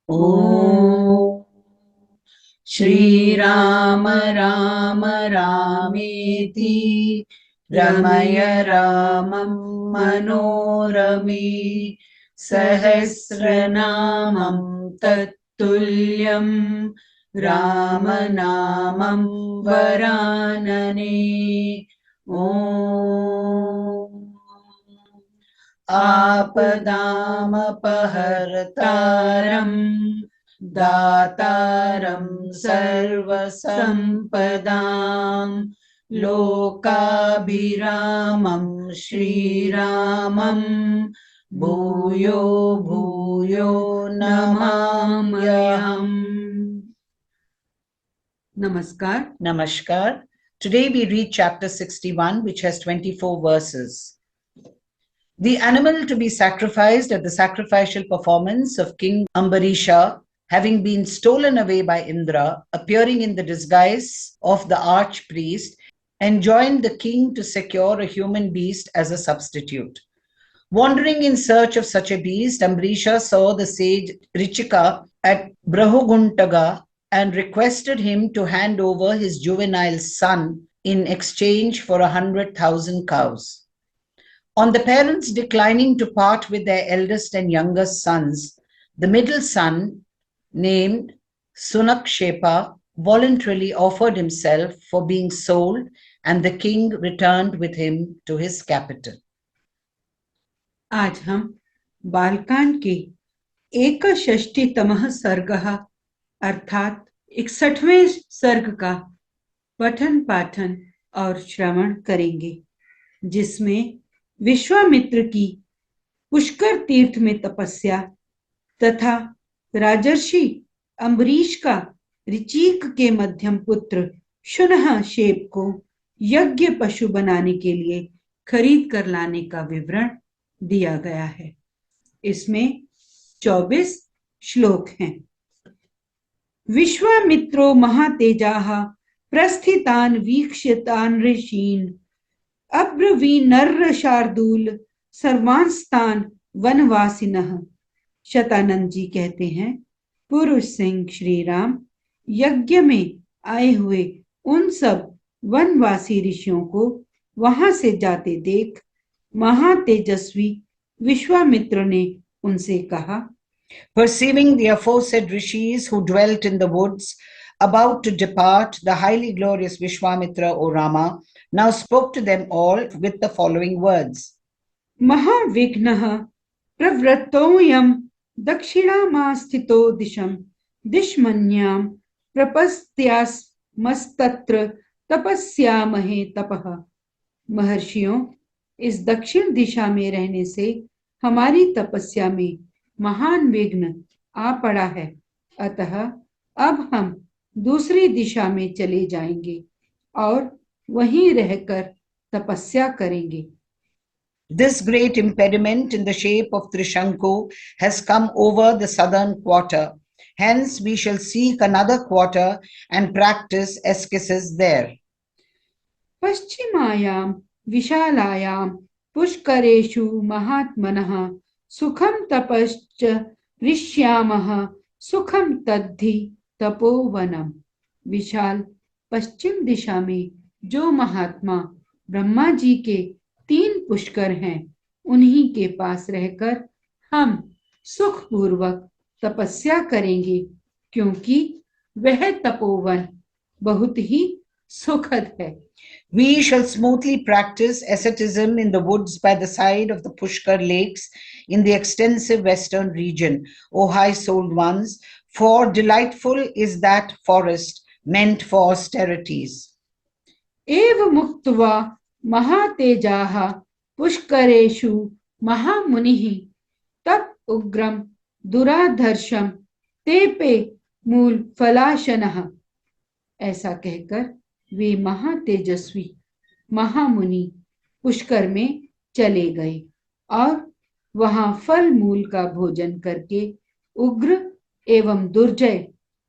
ॐ श्रीराम राम रामेति रमय रामं मनोरमे सहस्रनामं तत्तुल्यं रामनामं वरानने। ॐ आपदामपहर्तारम् दातारं सर्वसम्पदां लोकाभिरामं श्रीरामं भूयो भूयो नमाम्यहम्। Namaskar. Today we read chapter 61, which has 24 verses. The animal to be sacrificed at the sacrificial performance of King Ambarisha, having been stolen away by Indra, appearing in the disguise of the archpriest, enjoined the king to secure a human beast as a substitute. Wandering in search of such a beast, Ambarisha saw the sage Rcika at Bhrgutunga and requested him to hand over his juvenile son in exchange for 100,000 cows. On the parents declining to part with their eldest and youngest sons, the middle son, named Sunahshepa, voluntarily offered himself for being sold, and the king returned with him to his capital. आज हम बालकांड के 61तमः सर्गः अर्थात 61वें सर्ग का पठन पाठन और श्रवण करेंगे, जिसमें विश्वामित्र की पुष्कर तीर्थ में तपस्या तथा राजर्षि अम्बरीश का ऋचिक के मध्यम पुत्र सुनहशेप को यज्ञ पशु बनाने के लिए खरीद कर लाने का विवरण दिया गया है। इसमें 24 श्लोक हैं। विश्वामित्रो महातेजाः प्रस्थितान् वीक्ष्यतान् ऋषीन् अब्रवीन्नर्र शार्दूल सर्वांस्तान् वनवासिनः। शतानंद जी कहते हैं, पुरुष सिंह श्री राम यज्ञ में आए हुए उन सब वनवासी ऋषियों को वहां से जाते देख महातेजस्वी विश्वामित्र ने उनसे कहा, Perceiving the aforesaid rishis who dwelt in the woods, about to depart, the highly glorious Vishwamitra, O Rama, now spoke to them all with the following words. Mahavignah pravrattoyam dakshinamastito disham dishmanyam prapastyas mastatra tapasyaamahe tapah। महर्षियों, इस दक्षिण दिशा में रहने से हमारी तपस्या में महान विघ्न आ पड़ा है, अतः अब हम दूसरी दिशा में चले जाएंगे और वहीं रहकर तपस्या करेंगे। This great impediment in the shape of Trishanku has come over the southern quarter. Hence we shall seek another quarter and practice asceticism there. पश्चिमायां विशालायां पुष्करेषु महात्मनः सुखम तपश्च ऋष्यामः सुखम तद्धि तपोवनम। विशाल पश्चिम दिशा में जो महात्मा ब्रह्मा जी के 3 पुष्कर हैं, उन्हीं के पास रहकर हम सुखपूर्वक तपस्या करेंगे, क्योंकि वह तपोवन बहुत ही सुखद है। We shall smoothly practice asceticism in the woods by the side of the Pushkar lakes in the extensive western region, O high-souled ones, for delightful is that forest meant for austerities. एव मुक्त्वा महातेजाः पुष्करेषु महामुनिः तप उग्रम दुराधर्षम तेपे मूल फलाशनः। ऐसा कहकर वे महातेजस्वी महामुनि पुष्कर में चले गए और वहां फल मूल का भोजन करके उग्र एवं दुर्जय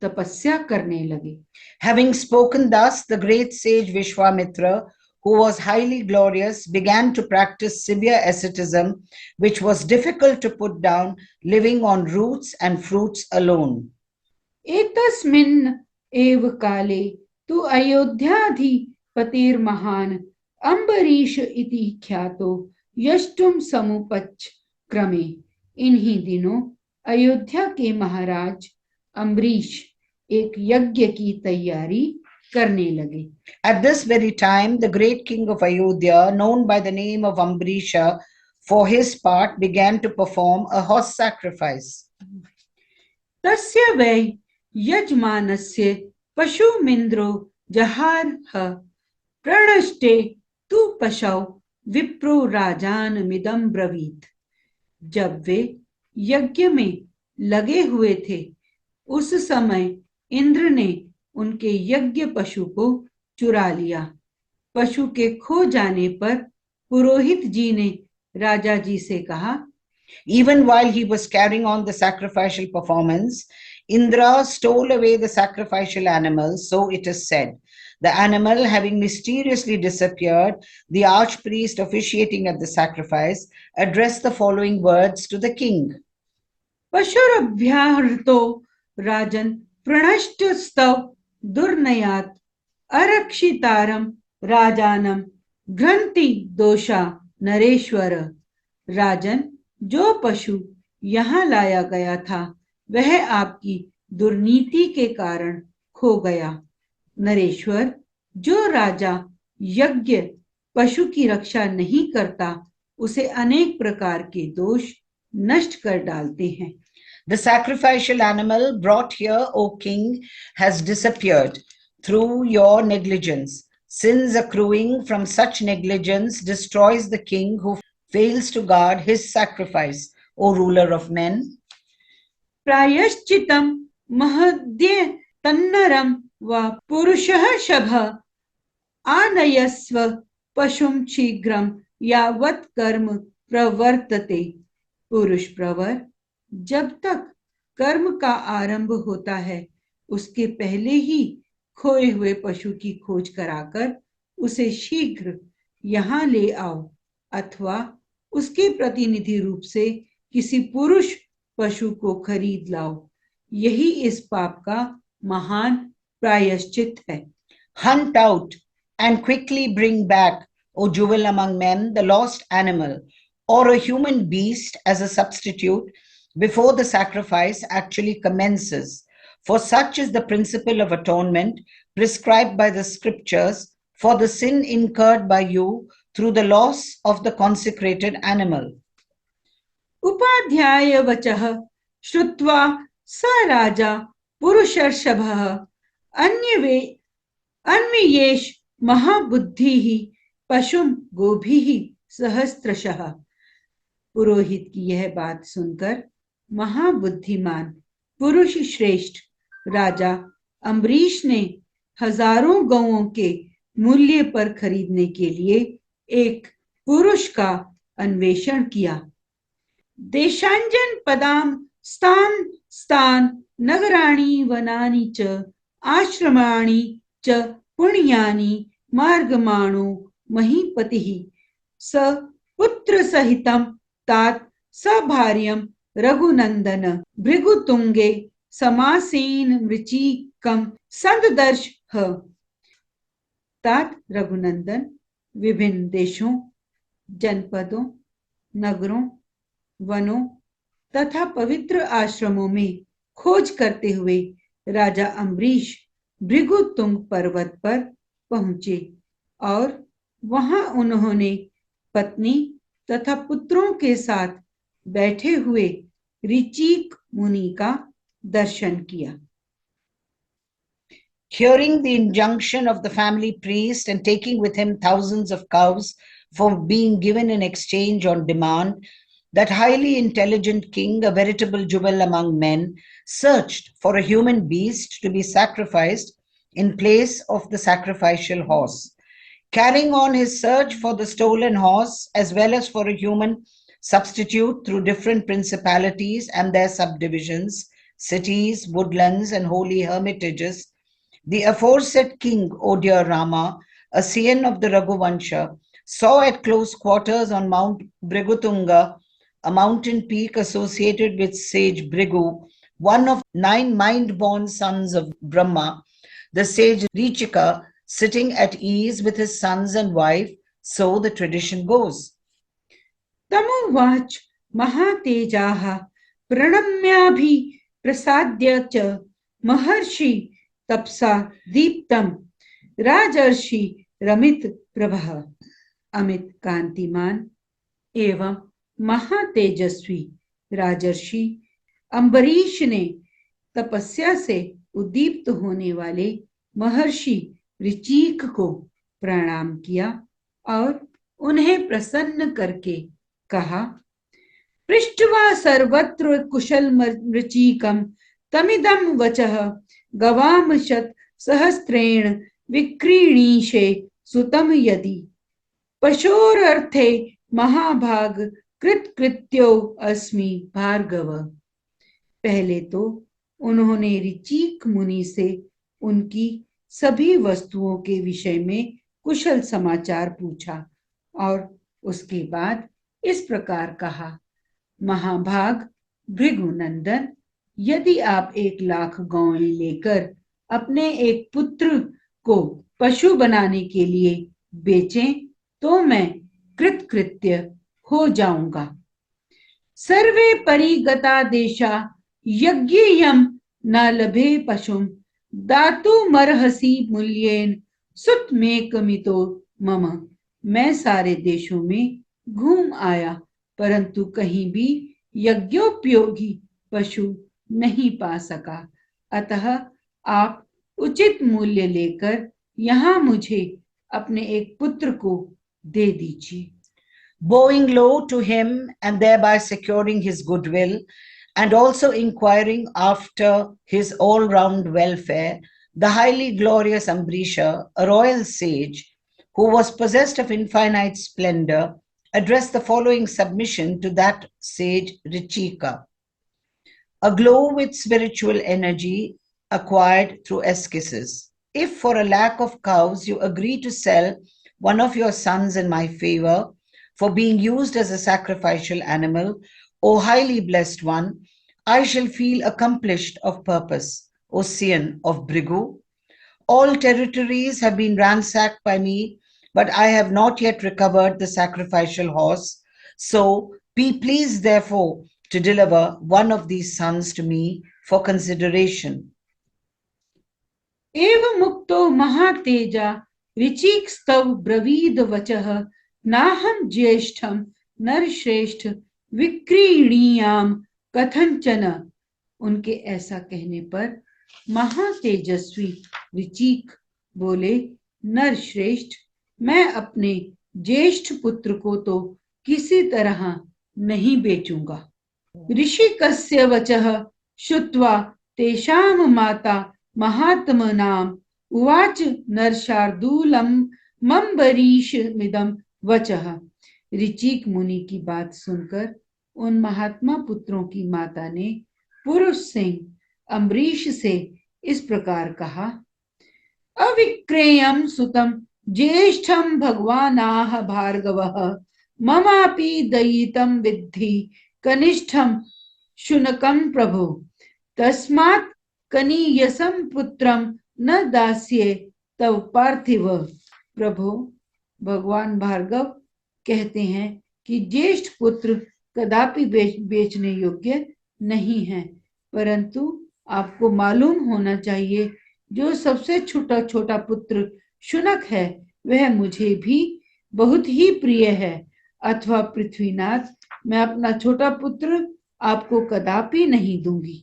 तपस्या करने लगे। Having spoken thus, the great sage Vishwamitra, who was highly glorious, began to practice severe asceticism, which was difficult to put down, living on roots and fruits alone. एतस्मिन् एव काले तु अयोध्याधिपतिर्महान् अम्बरीश इति ख्यातो यष्टुम समुपच्च क्रमे। इन्हीं दिनों अयोध्या के महाराज अम्बरीश एक यज्ञ की तैयारी करने लगे। At this very time, the great king of Ayodhya, known by the name of Ambarisha, for his part began to perform a horse sacrifice. तस्य वै यजमानस्य पशुमिन्द्रो जहारः प्रणष्टे तु पशौ विप्रो राजानमिदं ब्रवीत। जब वे यज्ञ में लगे हुए थे, उस समय इंद्र ने उनके यज्ञ पशु को चुरा लिया। पशु के खो जाने पर पुरोहित जी ने राजा जी से कहा, Even while he was carrying on the sacrificial performance, Indra stole away the sacrificial animal, so it is said. The animal having mysteriously disappeared, the archpriest officiating at the sacrifice addressed the following words to the king. पशुरभ्याहृतो राजन प्रणष्टस्तव दुर्नयात् अरक्षितारम राजानम घ्रंति दोषा नरेश्वर। राजन, जो पशु यहाँ लाया गया था वह आपकी दुर्नीति के कारण खो गया। नरेश्वर, जो राजा यज्ञ पशु की रक्षा नहीं करता उसे अनेक प्रकार के दोष नष्ट कर डालते हैं। The sacrificial animal brought here, O king, has disappeared through your negligence. Sins accruing from such negligence destroys the king who fails to guard his sacrifice, O ruler of men. प्रायश्चितम महद्य तन्नरम व पुरुषः शभ आनयस्व पशुम शीघ्रम यावत् कर्म प्रवर्तते। पुरुष प्रवर, जब तक कर्म का आरंभ होता है उसके पहले ही खोए हुए पशु की खोज कराकर उसे शीघ्र यहाँ ले आओ, अथवा उसके प्रतिनिधि रूप से किसी पुरुष पशु को खरीद लाओ। यही इस पाप का महान प्रायश्चित है। Hunt out and quickly bring back, O jewel among men, the lost animal or a human beast as a substitute before the sacrifice actually commences. For such is the principle of atonement prescribed by the scriptures for the sin incurred by you through the loss of the consecrated animal. Upadhyay वचः श्रुत्वा स राजा पुरुषर्षभः अन्वियेष महाबुद्धिः पशुम गोभिः सहस्त्रशः। पुरोहित की यह बात सुनकर महाबुद्धिमान पुरुष श्रेष्ठ राजा अम्बरीश ने हजारों गौओं के मूल्य पर खरीदने के लिए एक पुरुष का अन्वेषण किया। देशांजन पदाम स्थान स्थान नगराणि वनानि च आश्रमाणि च पुण्यानि मार्गमाणो महीपतिः स पुत्र सहितं तात सभार्यं रघुनंदन भृगुतुंगे समासीन ऋचिकम संददर्श। तात रघुनंदन विभिन्न देशों, जनपदों, नगरों, वनों तथा पवित्र आश्रमों में खोज करते हुए राजा अम्बरीश भृगुतुंग पर्वत पर पहुंचे और वहां उन्होंने पत्नी तथा पुत्रों के साथ बैठे हुए ऋचिक मुनि का दर्शन किया। Hearing the injunction of the family priest and taking with him thousands of cows for being given in exchange on demand, that highly intelligent king, a veritable jewel among men, searched for a human beast to be sacrificed in place of the sacrificial horse. Carrying on his search for the stolen horse as well as for a human substitute through different principalities and their subdivisions, cities, woodlands, and holy hermitages, the aforesaid king, O dear Rama, a scion of the Raghuvansha, saw at close quarters on Mount Bhrgutunga, a mountain peak associated with sage Bhrigu, one of 9 mind-born sons of Brahma, the sage Rcika, sitting at ease with his sons and wife, so the tradition goes. तमुवाच महातेजाः प्रणम्याभि प्रसाद्य च महर्षि तपसा दीप्तम राजर्षि रमित प्रभः। अमित कांतिमान एवं महातेजस्वी राजर्षि अम्बरीश ने तपस्या से उद्दीप्त होने वाले महर्षि ऋचीक को प्रणाम किया और उन्हें प्रसन्न करके कहा, पृष्ठवा सर्वत्र कुशल ऋचीकम तमिदम वचः गवाम शत सहस्रेण विक्रीणीशे सुतम यदि पशोरर्थे महाभाग कृतकृत्यो अस्मि भार्गव। पहले तो उन्होंने ऋचीक मुनि से उनकी सभी वस्तुओं के विषय में कुशल समाचार पूछा और उसके बाद इस प्रकार कहा, महाभाग भृगुनंदन, यदि आप 1,00,000 गौएं लेकर अपने एक पुत्र को पशु बनाने के लिए बेचें तो मैं कृतकृत्य हो जाऊंगा। सर्वे परिगता देशा यज्ञयम न लभे पशुम दातुमर्हसि मूल्येन सुतमेकमितो मम। मैं सारे देशों में घूम आया परंतु कहीं भी यज्ञोपयोगी पशु नहीं पा सका, अतः आप उचित मूल्य लेकर यहाँ मुझे अपने एक पुत्र को दे दीजिए। Bowing low to him and thereby securing his goodwill and also inquiring after his all-round welfare, the highly glorious Ambarisha, a royal sage who was possessed of infinite splendor, addressed the following submission to that sage Rcika. Aglow with spiritual energy acquired through ascesis, if for a lack of cows you agree to sell one of your sons in my favor for being used as a sacrificial animal, O highly blessed one, I shall feel accomplished of purpose, O scion of Bhrigu. All territories have been ransacked by me, but I have not yet recovered the sacrificial horse. So be pleased, therefore, to deliver one of these sons to me for consideration. एवं मुक्तो महातेजा ऋचिक स्तव ब्रवीद वचः नाहं ज्येष्ठम नरश्रेष्ठ विक्रीणीयाम कथंचन। उनके ऐसा कहने पर महातेजस्वी ऋचीक बोले, नरश्रेष्ठ, मैं अपने ज्येष्ठ पुत्र को तो किसी तरह नहीं बेचूंगा। ऋषिकस्य वचः श्रुत्वा तेषां माता महात्मनाम उवाच नरशार्दूलम मम्बरीशमिदं वचः। ऋचीक मुनि की बात सुनकर उन महात्मा पुत्रों की माता ने पुरुष सिंह अम्बरीश से इस प्रकार कहा, अविक्रेयम सुतम ज्येष्ठम भगवानाः भार्गवः ममापि दयितं विद्धि कनिष्ठम शुनकं प्रभो तस्मात् कनीयसं पुत्रम न दास्ये तव पार्थिव। प्रभो, भगवान भार्गव कहते हैं कि ज्येष्ठ पुत्र कदापि बेचने योग्य नहीं है, परंतु आपको मालूम होना चाहिए जो सबसे छोटा छोटा पुत्र शुनक है वह मुझे भी बहुत ही प्रिय है, अथवा पृथ्वीनाथ, मैं अपना छोटा पुत्र आपको कदापि नहीं दूंगी।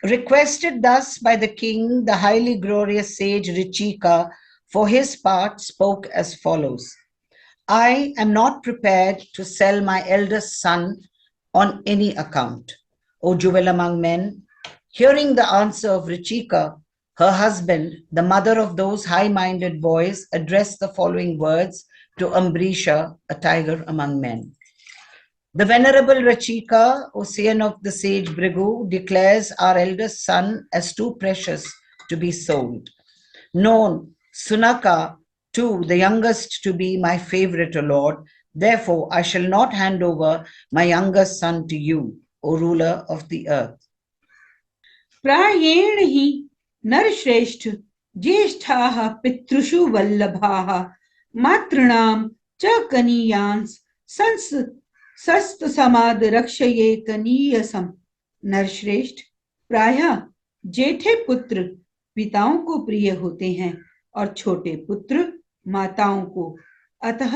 Requested thus by the king, the highly glorious sage Rcika, for his part, spoke as follows. I am not prepared to sell my eldest son on any account. O jewel among men, hearing the answer of Rcika, her husband, the mother of those high-minded boys, addressed the following words to Ambarisha, a tiger among men. The venerable Rcika, O scion of the sage Bhrigu, declares our eldest son as too precious to be sold. Known, Sunaka, 2. The youngest to be my favorite, O Lord. Therefore, I shall not hand over my youngest son to you, O ruler of the earth. प्रायेण हि नरश्रेष्ठ ज्येष्ठाः पितृषु वल्लभाः मातॄणां च कनीयांस सस्तसमाद रक्षये कनीयसम। नरश्रेष्ठ प्रायः जेठे पुत्र पिताओं को प्रिय होते हैं और छोटे पुत्र माताओं को, अतः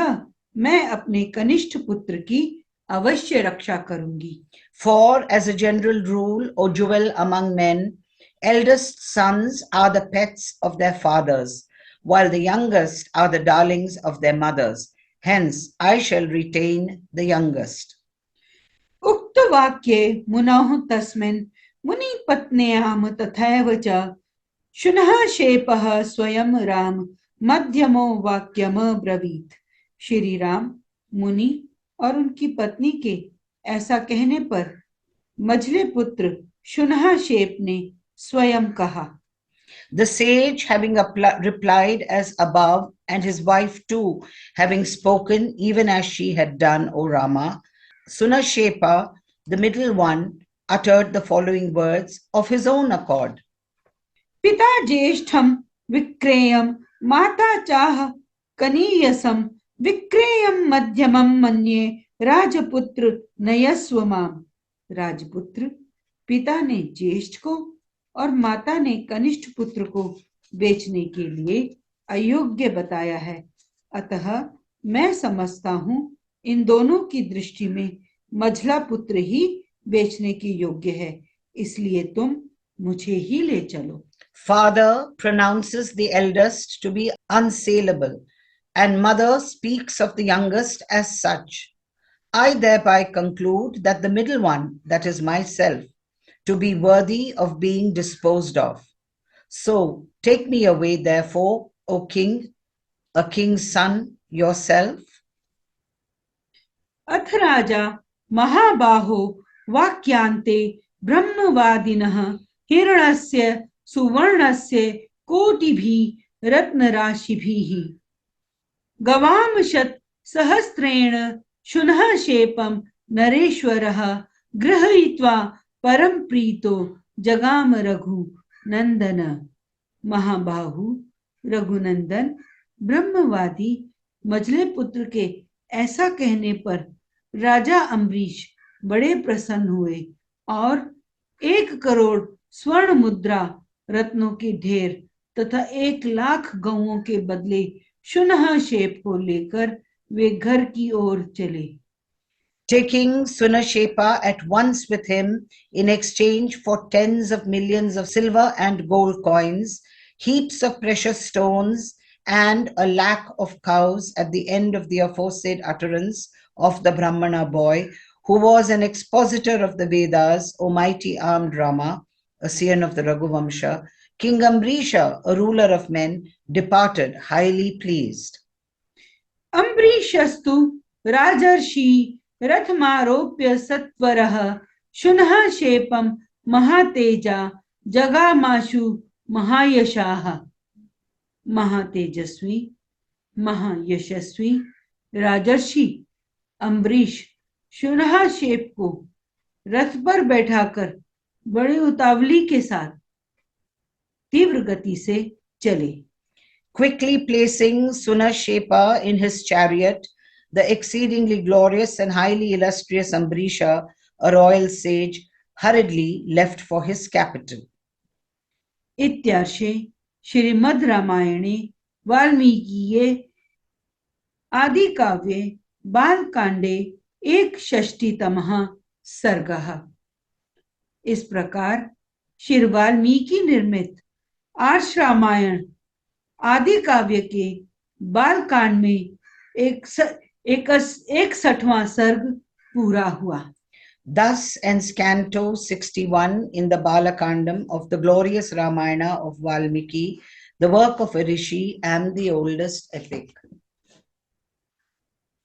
मैं अपने कनिष्ठ पुत्र की अवश्य रक्षा करूंगी। For as a general rule, O jewel among men, eldest sons are the pets of their fathers, while the youngest are the darlings of their mothers. Hence, I shall retain the youngest. उक्त वाक्ये मुनः तस्मिन् मुनि पत्न्याम तथैव च शुनःशेपः स्वयं राम मध्यमो वाक्यम ब्रवीत। श्री राम, मुनि और उनकी पत्नी के ऐसा कहने पर मझले पुत्र शुनःशेप ने स्वयं कहा। The sage having replied as above, and his wife too having spoken even as she had done, O Rama, Sunahshepa, the middle one, uttered the following words of his own accord. पिता ज्येष्ठम विक्रेयम माता चाह कनीयसम विक्रेयम मध्यमम मन्ये राजपुत्र नयस्व माम। राजपुत्र, पिता ने ज्येष्ठ को और माता ने कनिष्ठ पुत्र को बेचने के लिए अयोग्य बताया है, अतः मैं समझता हूँ इन दोनों की दृष्टि में मझला पुत्र ही बेचने के योग्य है, इसलिए तुम मुझे ही ले चलो। Father pronounces the eldest to be unsaleable, and mother speaks of the youngest as such. I thereby conclude that the middle one, that is myself, to be worthy of being disposed of. So take me away, therefore, O king, a king's son, yourself. अथ राजा महाबाहो वाक्यांते ब्रह्मवादिनः हिरण्यस्य सुवर्णस्य कोटिभिः रत्नराशिभिः गवामशत सहस्रेण शुनःशेपं नरेश्वरः गृहीत्वा परम प्रीतो जगाम रघु नंदन। महाबाहु रघुनंदन ब्रह्मवादी मझले पुत्र के ऐसा कहने पर राजा अम्बरीश बड़े प्रसन्न हुए और 1,000,000 स्वर्ण मुद्रा, रत्नों के ढेर तथा 1,00,000 गौओं के बदले शुनःशेप को लेकर वे घर की ओर चले। Taking Sunahshepa at once with him in exchange for tens of millions of silver and gold coins, heaps of precious stones, and 1,00,000 of cows at the end of the aforesaid utterance of the Brahmana boy, who was an expositor of the Vedas, O mighty armed Rama, a scion of the Raghuvamsha, King Ambarisha, a ruler of men, departed highly pleased. अम्बरीशस्तु राजर्षि रथमारोप्य सत्वरः शुनःशेपं महातेजा जगामाशु महायशाः। महातेजस्वी महायशस्वी राजर्षि अम्बरीश शुनःशेप को रथ पर बैठाकर बड़ी उतावली के साथ तीव्र गति से चले। Quickly placing Sunahshepa in his chariot, the exceedingly glorious and highly illustrious Ambarisha, a royal sage, hurriedly left for his capital. इत्यार्षे श्रीमद् रामायणे वाल्मीकिये आदि काव्ये बालकांडे 1/6तमः सर्गः। इस प्रकार श्री वाल्मीकि निर्मित आर्ष रामायण आदि काव्य के बालकांड में 61वां सर्ग पूरा हुआ। Thus ends Canto 61 in the Balakandam of the glorious Ramayana of Valmiki, the work of a rishi and the oldest epic.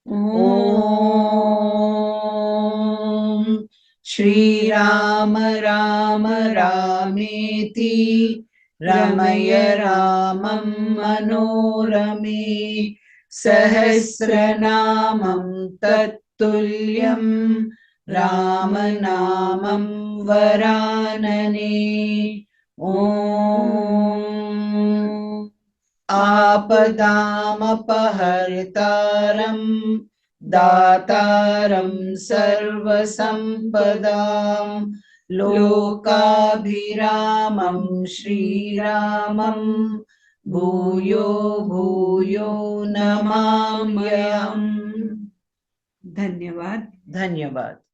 Om Shri Rama Rama Rameti Ramaya Ramam Manorame Sahasranamam Tattulyam Ramanamam Varanane. Om Apadamapaharitaram Dataram Sarvasampadam Lokabhiramam Shriramam Bhuyo Bhuyo Namamyam. धन्यवाद. धन्यवाद.